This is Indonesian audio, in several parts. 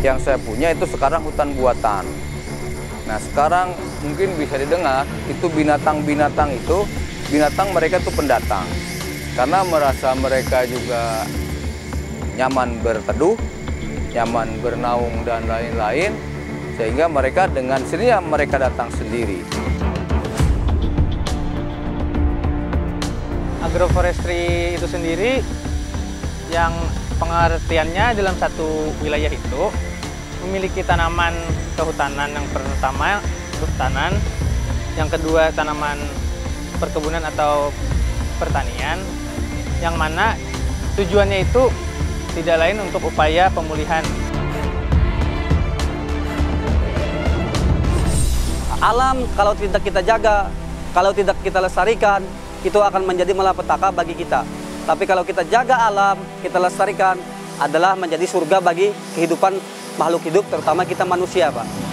Yang saya punya itu sekarang hutan buatan. Nah sekarang mungkin bisa didengar, itu binatang-binatang itu, binatang mereka itu pendatang. Karena merasa mereka juga nyaman berteduh, nyaman bernaung dan lain-lain, sehingga mereka dengan sendirinya mereka datang sendiri. Agroforestry itu sendiri yang pengertiannya dalam satu wilayah itu memiliki tanaman kehutanan. Yang pertama kehutanan, yang kedua tanaman perkebunan atau pertanian, yang mana tujuannya itu tidak lain untuk upaya pemulihan. Alam kalau tidak kita jaga, kalau tidak kita lestarikan, itu akan menjadi malapetaka bagi kita. Tapi kalau kita jaga alam, kita lestarikan, adalah menjadi surga bagi kehidupan makhluk hidup, terutama kita manusia, Pak.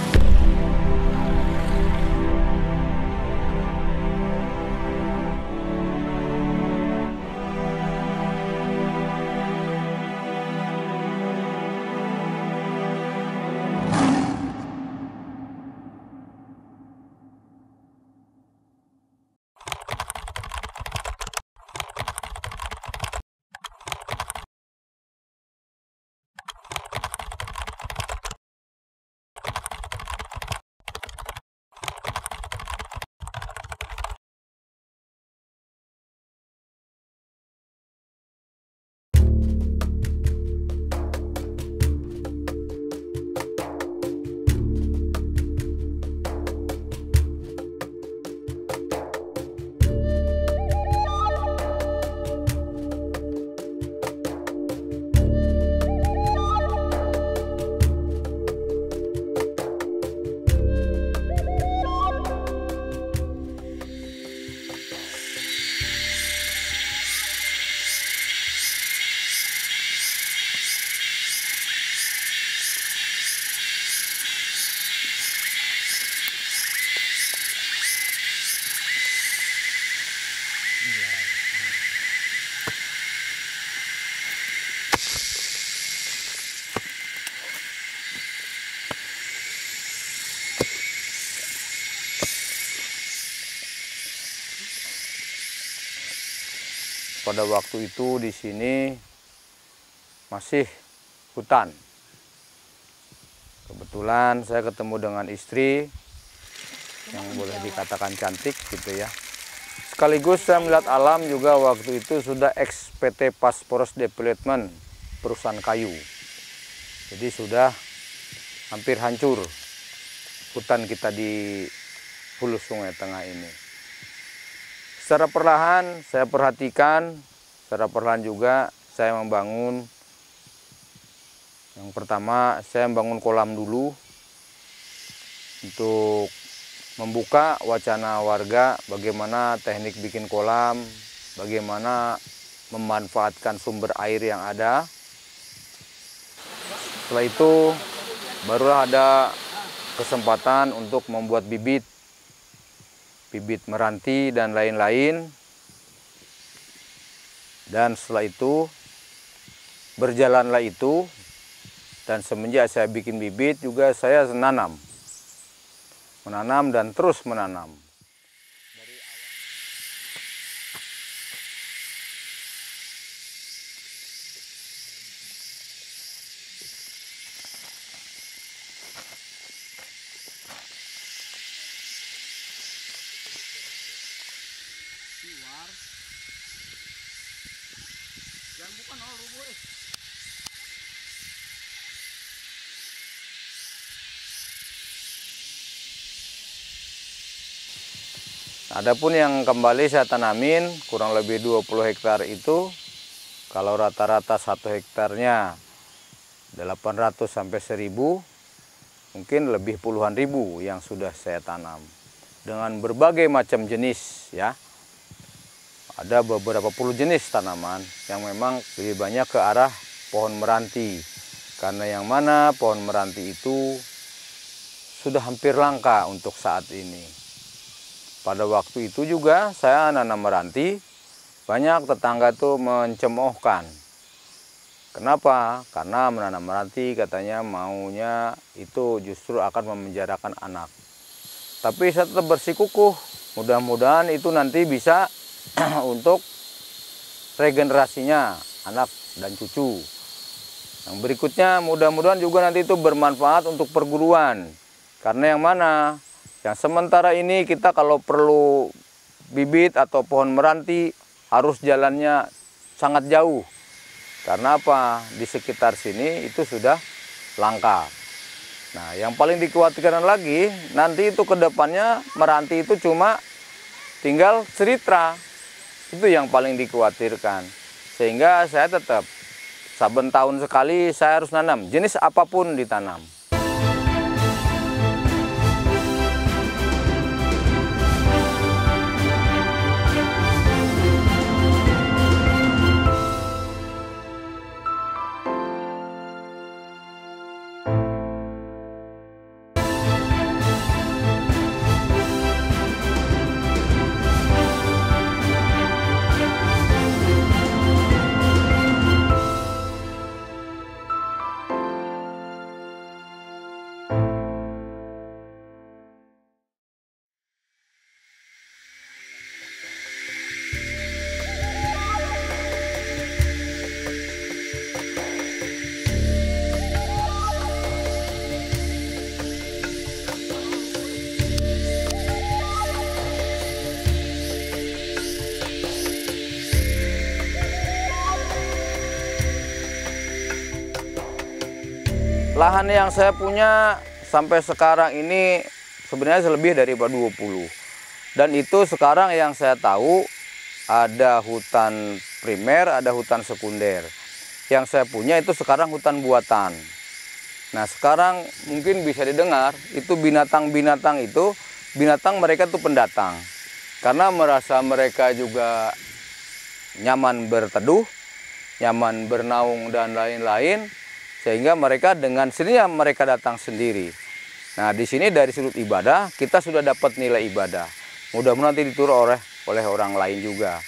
Pada waktu itu di sini masih hutan. Kebetulan saya ketemu dengan istri yang boleh dikatakan cantik gitu ya. Sekaligus saya melihat alam juga waktu itu sudah ex-PT Phosphorus Development, perusahaan kayu. Jadi sudah hampir hancur hutan kita di hulu Sungai Tengah ini. Secara perlahan saya perhatikan, secara perlahan juga saya membangun. Yang pertama saya membangun kolam dulu untuk membuka wacana warga bagaimana teknik bikin kolam, bagaimana memanfaatkan sumber air yang ada. Setelah itu barulah ada kesempatan untuk membuat bibit meranti dan lain-lain. Dan setelah itu berjalanlah itu, dan semenjak saya bikin bibit juga saya menanam dan terus menanam. Adapun yang kembali saya tanamin kurang lebih 20 hektar itu, kalau rata-rata 1 hektarnya 800 sampai 1000, mungkin lebih puluhan ribu yang sudah saya tanam. Dengan berbagai macam jenis ya. Ada beberapa puluh jenis tanaman yang memang lebih banyak ke arah pohon meranti. Karena yang mana pohon meranti itu sudah hampir langka untuk saat ini. Pada waktu itu juga saya nanam meranti, banyak tetangga tuh mencemoohkan. Kenapa? Karena menanam meranti katanya maunya itu justru akan memenjarakan anak. Tapi saya tetap bersikukuh, mudah-mudahan itu nanti bisa untuk regenerasinya anak dan cucu. Yang berikutnya mudah-mudahan juga nanti itu bermanfaat untuk perguruan. Karena yang mana? Yang sementara ini kita kalau perlu bibit atau pohon meranti harus jalannya sangat jauh. Karena apa? Di sekitar sini itu sudah langka. Nah, yang paling dikhawatirkan lagi, nanti itu ke depannya meranti itu cuma tinggal cerita. Itu yang paling dikhawatirkan. Sehingga saya tetap, saben tahun sekali saya harus nanam, jenis apapun ditanam. Lahan yang saya punya sampai sekarang ini sebenarnya lebih dari 20. Dan itu sekarang yang saya tahu ada hutan primer, ada hutan sekunder. Yang saya punya itu sekarang hutan buatan. Nah sekarang mungkin bisa didengar, itu binatang-binatang itu, binatang mereka itu pendatang. Karena merasa mereka juga nyaman berteduh, nyaman bernaung dan lain-lain. Sehingga mereka dengan sendirinya mereka datang sendiri. Nah di sini dari sudut ibadah kita sudah dapat nilai ibadah. Mudah-mudahan nanti diturut oleh orang lain juga.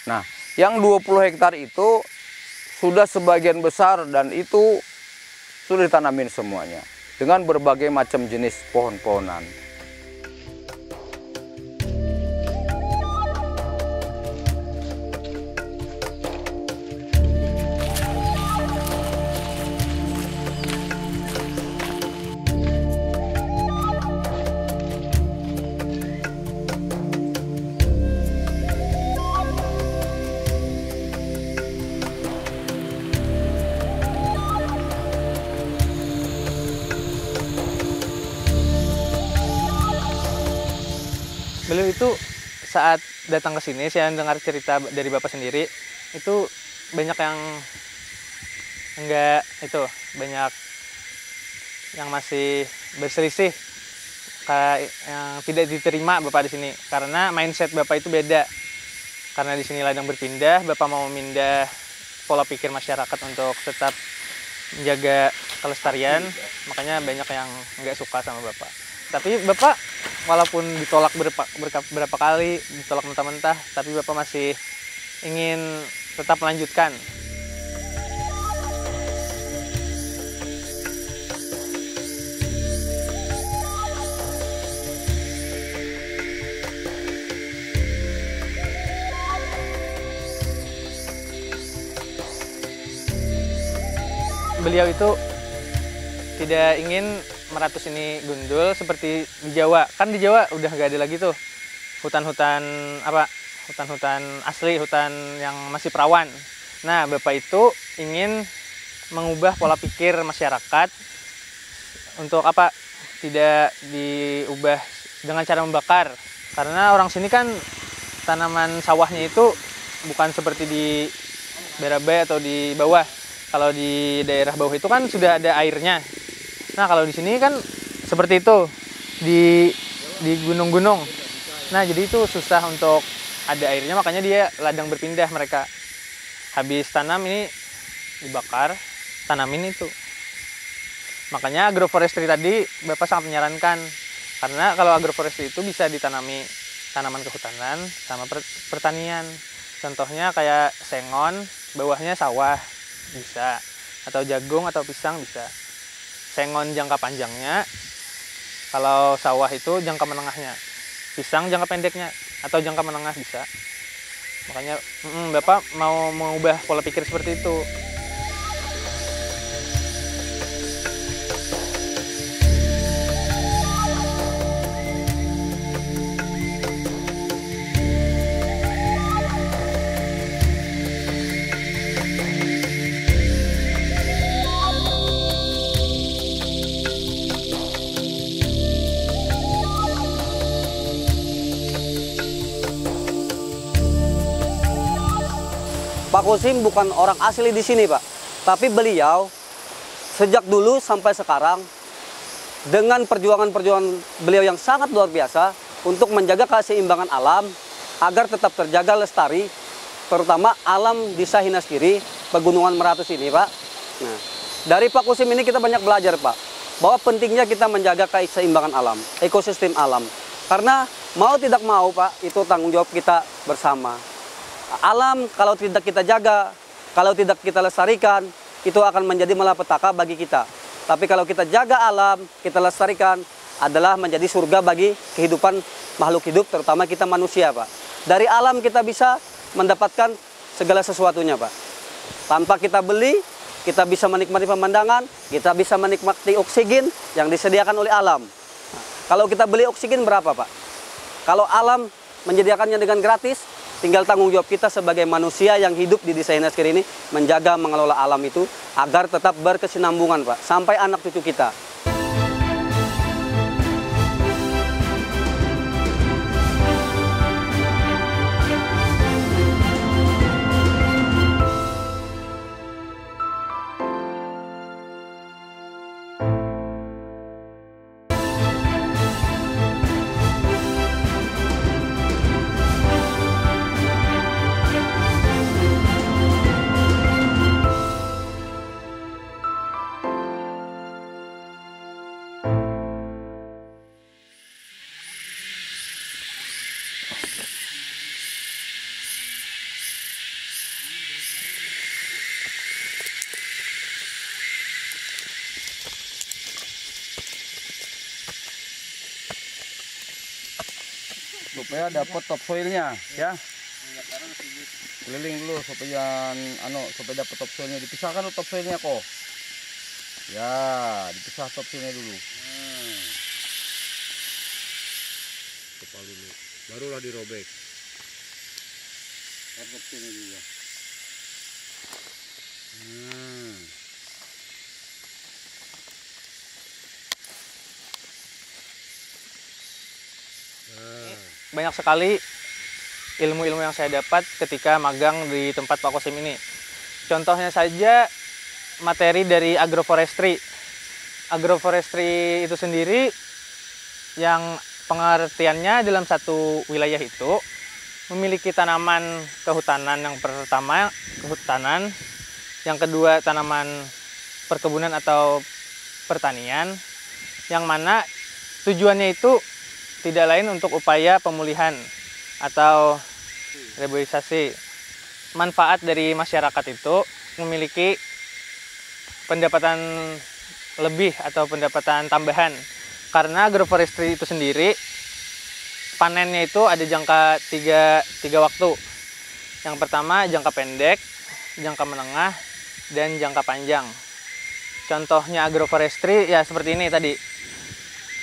Nah yang 20 hektar itu sudah sebagian besar dan itu sudah ditanamin semuanya. Dengan berbagai macam jenis pohon-pohonan. Beliau itu saat datang ke sini, saya dengar cerita dari Bapak sendiri, itu banyak yang banyak yang masih berselisih, kayak yang tidak diterima Bapak di sini. Karena mindset Bapak itu beda. Karena di sini ladang berpindah, Bapak mau memindah pola pikir masyarakat untuk tetap menjaga kelestarian, makanya banyak yang nggak suka sama Bapak. Tapi Bapak walaupun ditolak berapa kali, ditolak mentah-mentah, tapi Bapak masih ingin tetap melanjutkan. Beliau itu tidak ingin Meratus ini gundul seperti di Jawa. Kan di Jawa udah nggak ada lagi tuh hutan-hutan asli, hutan yang masih perawan. Nah, Bapak itu ingin mengubah pola pikir masyarakat untuk tidak diubah dengan cara membakar. Karena orang sini kan tanaman sawahnya itu bukan seperti di Barabai atau di bawah. Kalau di daerah bawah itu kan sudah ada airnya. Nah kalau di sini kan seperti itu di gunung-gunung. Nah jadi itu susah untuk ada airnya, makanya dia ladang berpindah mereka. Habis tanam ini dibakar, tanamin itu. Makanya agroforestry tadi Bapak sangat menyarankan, karena kalau agroforestry itu bisa ditanami tanaman kehutanan sama pertanian. Contohnya kayak sengon, bawahnya sawah. bisa, atau jagung atau pisang bisa. Sengon jangka panjangnya, kalau sawah itu jangka menengahnya, pisang jangka pendeknya atau jangka menengah bisa. Makanya Bapak mau mengubah pola pikir seperti itu. Pak Kosim bukan orang asli di sini, Pak. Tapi beliau sejak dulu sampai sekarang dengan perjuangan-perjuangan beliau yang sangat luar biasa untuk menjaga keseimbangan alam agar tetap terjaga lestari, terutama alam Desa Hinas Kiri, Pegunungan Meratus ini, Pak. Nah, dari Pak Kosim ini kita banyak belajar, Pak, bahwa pentingnya kita menjaga keseimbangan alam, ekosistem alam. Karena mau tidak mau, Pak, itu tanggung jawab kita bersama. Alam kalau tidak kita jaga, kalau tidak kita lestarikan, itu akan menjadi malapetaka bagi kita. Tapi kalau kita jaga alam, kita lestarikan, adalah menjadi surga bagi kehidupan makhluk hidup, terutama kita manusia, Pak. Dari alam kita bisa mendapatkan segala sesuatunya, Pak. Tanpa kita beli, kita bisa menikmati pemandangan, kita bisa menikmati oksigen yang disediakan oleh alam. Nah, kalau kita beli oksigen berapa, Pak? Kalau alam menyediakannya dengan gratis, tinggal tanggung jawab kita sebagai manusia yang hidup di Desa Hinas Kiri ini menjaga, mengelola alam itu agar tetap berkesinambungan, Pak, sampai anak cucu kita. Supaya dapat topsoilnya, ya. Keliling dulu supaya supaya dapat topsoilnya. Dipisahkan dulu topsoilnya kok. Ya, dipisah topsoilnya dulu. Kepal dulu. Barulah dirobek. Topsoilnya juga. Banyak sekali ilmu-ilmu yang saya dapat ketika magang di tempat Pak Kosim ini. Contohnya saja materi dari agroforestry. Agroforestry itu sendiri yang pengertiannya dalam satu wilayah itu memiliki tanaman kehutanan. Yang pertama kehutanan, yang kedua tanaman perkebunan atau pertanian, yang mana tujuannya itu tidak lain untuk upaya pemulihan atau reboisasi. Manfaat dari masyarakat itu memiliki pendapatan lebih atau pendapatan tambahan. Karena agroforestry itu sendiri, panennya itu ada jangka tiga waktu. Yang pertama jangka pendek, jangka menengah, dan jangka panjang. Contohnya agroforestry ya seperti ini tadi.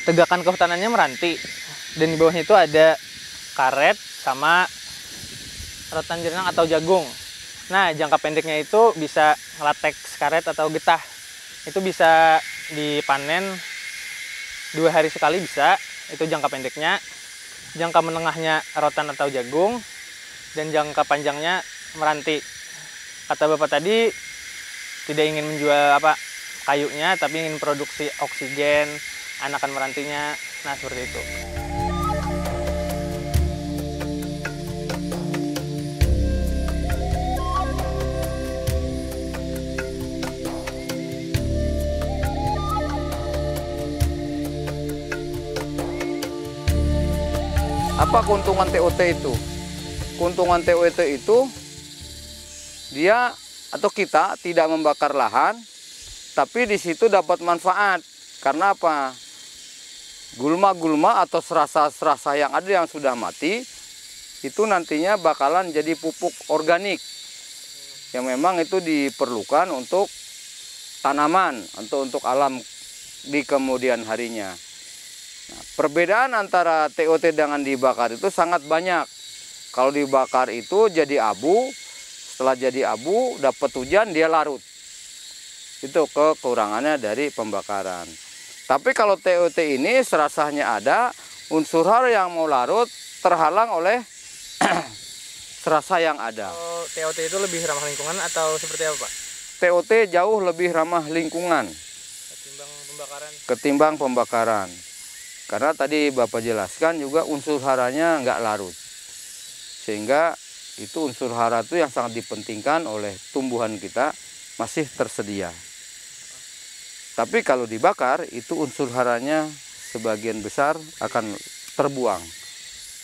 Tegakan kehutanannya meranti. Dan di bawahnya itu ada karet sama rotan jenang atau jagung. Nah, jangka pendeknya itu bisa lateks karet atau getah. Itu bisa dipanen 2 hari sekali bisa. Itu jangka pendeknya. Jangka menengahnya rotan atau jagung. Dan jangka panjangnya meranti. Kata Bapak tadi tidak ingin menjual kayunya, tapi ingin produksi oksigen, anakan merantinya. Nah, seperti itu. Apa keuntungan TOT itu? Keuntungan TOT itu dia atau kita tidak membakar lahan, tapi di situ dapat manfaat. Karena apa? Gulma-gulma atau serasa-serasa yang ada yang sudah mati, itu nantinya bakalan jadi pupuk organik yang memang itu diperlukan untuk tanaman, untuk alam di kemudian harinya. Nah, perbedaan antara TOT dengan dibakar itu sangat banyak. Kalau dibakar itu jadi abu, setelah jadi abu dapat hujan dia larut. Itu kekurangannya dari pembakaran. Tapi kalau TOT ini serasanya ada, unsur hara yang mau larut terhalang oleh serasa yang ada. Oh, TOT itu lebih ramah lingkungan atau seperti apa, Pak? TOT jauh lebih ramah lingkungan ketimbang pembakaran. Karena tadi Bapak jelaskan juga unsur haranya nggak larut. Sehingga itu unsur hara itu yang sangat dipentingkan oleh tumbuhan kita masih tersedia. Tapi kalau dibakar itu unsur haranya sebagian besar akan terbuang,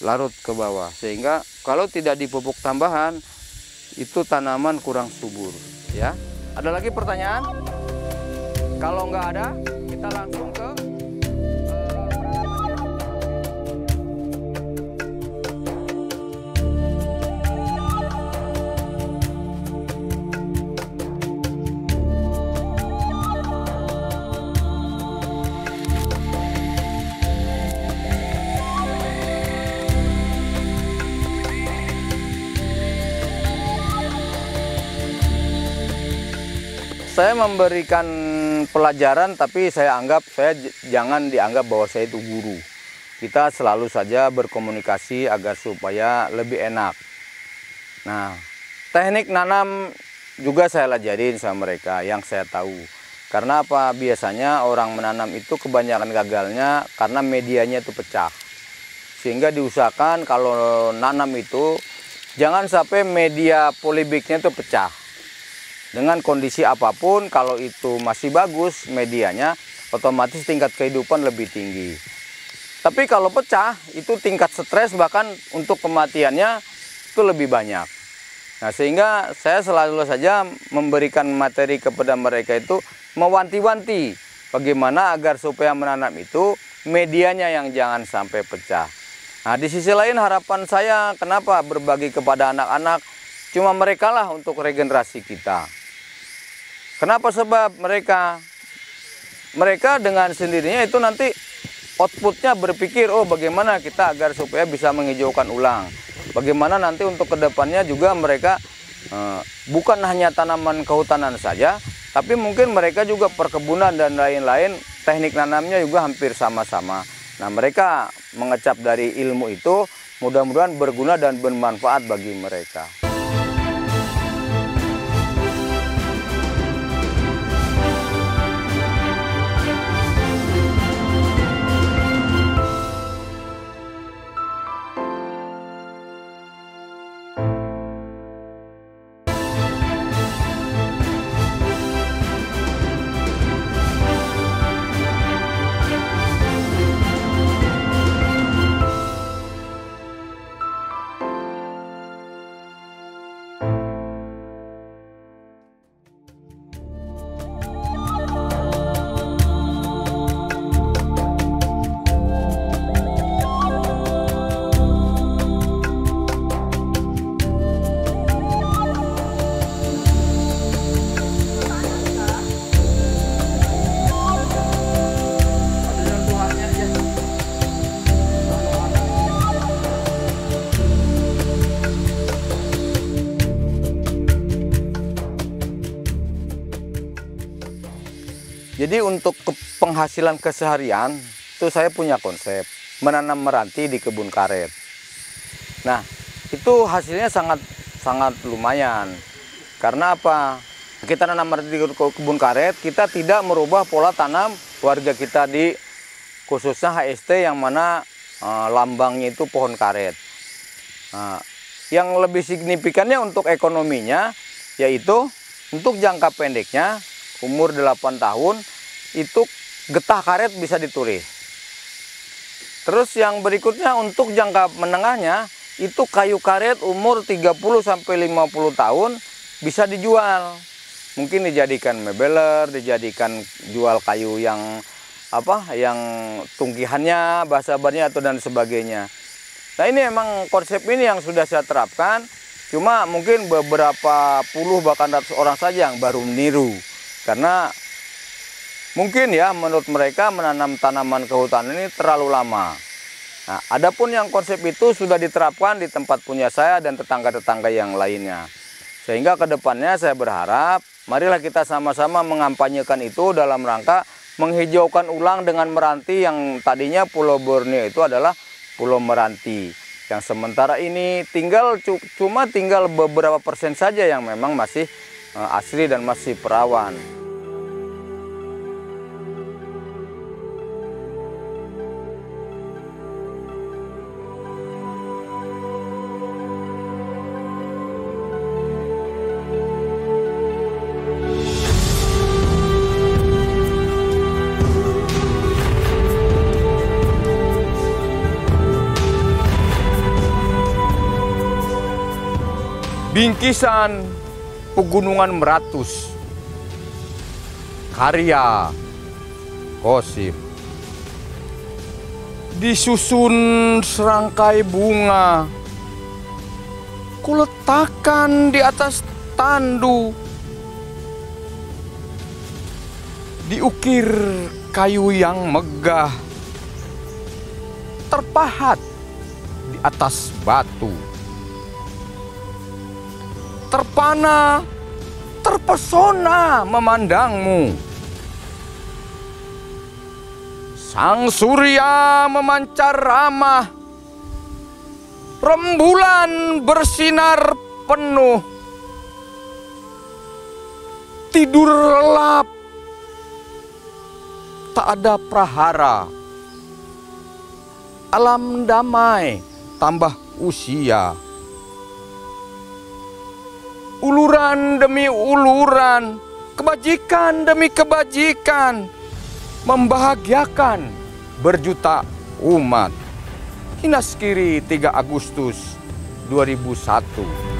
larut ke bawah. Sehingga kalau tidak dipupuk tambahan itu tanaman kurang subur. Ya, ada lagi pertanyaan? Kalau nggak ada, kita langsung ke saya memberikan pelajaran, tapi saya jangan dianggap bahwa saya itu guru. Kita selalu saja berkomunikasi agar supaya lebih enak. Nah, teknik nanam juga saya ajarin sama mereka yang saya tahu. Karena apa? Biasanya orang menanam itu kebanyakan gagalnya karena medianya itu pecah. Sehingga diusahakan kalau nanam itu jangan sampai media polybagnya itu pecah. Dengan kondisi apapun, kalau itu masih bagus medianya, otomatis tingkat kehidupan lebih tinggi. Tapi kalau pecah, itu tingkat stres bahkan untuk kematiannya itu lebih banyak. Nah, sehingga saya selalu saja memberikan materi kepada mereka itu mewanti-wanti bagaimana agar supaya menanam itu medianya yang jangan sampai pecah. Nah, di sisi lain harapan saya kenapa berbagi kepada anak-anak, cuma mereka lah untuk regenerasi kita. Kenapa? Sebab mereka dengan sendirinya itu nanti outputnya berpikir, oh bagaimana kita agar supaya bisa menghijaukan ulang. Bagaimana nanti untuk kedepannya juga mereka bukan hanya tanaman kehutanan saja, tapi mungkin mereka juga perkebunan dan lain-lain, teknik nanamnya juga hampir sama-sama. Nah, mereka mengecap dari ilmu itu mudah-mudahan berguna dan bermanfaat bagi mereka. Jadi untuk penghasilan keseharian itu saya punya konsep menanam meranti di kebun karet. Nah, itu hasilnya sangat lumayan. Karena apa? Kita nanam meranti di kebun karet, kita tidak merubah pola tanam warga kita di khususnya HST yang mana lambangnya itu pohon karet. Nah, yang lebih signifikannya untuk ekonominya yaitu untuk jangka pendeknya umur 8 tahun itu getah karet bisa ditulis. Terus yang berikutnya untuk jangka menengahnya itu kayu karet umur 30 sampai 50 tahun bisa dijual. Mungkin dijadikan mebeler, dijadikan jual kayu yang yang tungkihannya, basabarnya atau dan sebagainya. Nah ini emang konsep ini yang sudah saya terapkan, cuma mungkin beberapa puluh bahkan ratus orang saja yang baru meniru. Karena mungkin ya menurut mereka menanam tanaman kehutanan ini terlalu lama. Nah, adapun yang konsep itu sudah diterapkan di tempat punya saya dan tetangga-tetangga yang lainnya. Sehingga ke depannya saya berharap, marilah kita sama-sama mengampanyekan itu dalam rangka menghijaukan ulang dengan meranti yang tadinya Pulau Borneo itu adalah Pulau Meranti. Yang sementara ini cuma tinggal beberapa persen saja yang memang masih asli dan masih perawan. Bingkisan Pegunungan Meratus, karya Kosim. Disusun serangkai bunga, kuletakkan di atas tandu. Diukir kayu yang megah, terpahat di atas batu. Terpana, terpesona memandangmu. Sang surya memancar ramah, rembulan bersinar penuh. Tidur lelap, tak ada prahara. Alam damai tambah usia. Uluran demi uluran, kebajikan demi kebajikan, membahagiakan berjuta umat. Hinaskiri 3 Agustus 2001.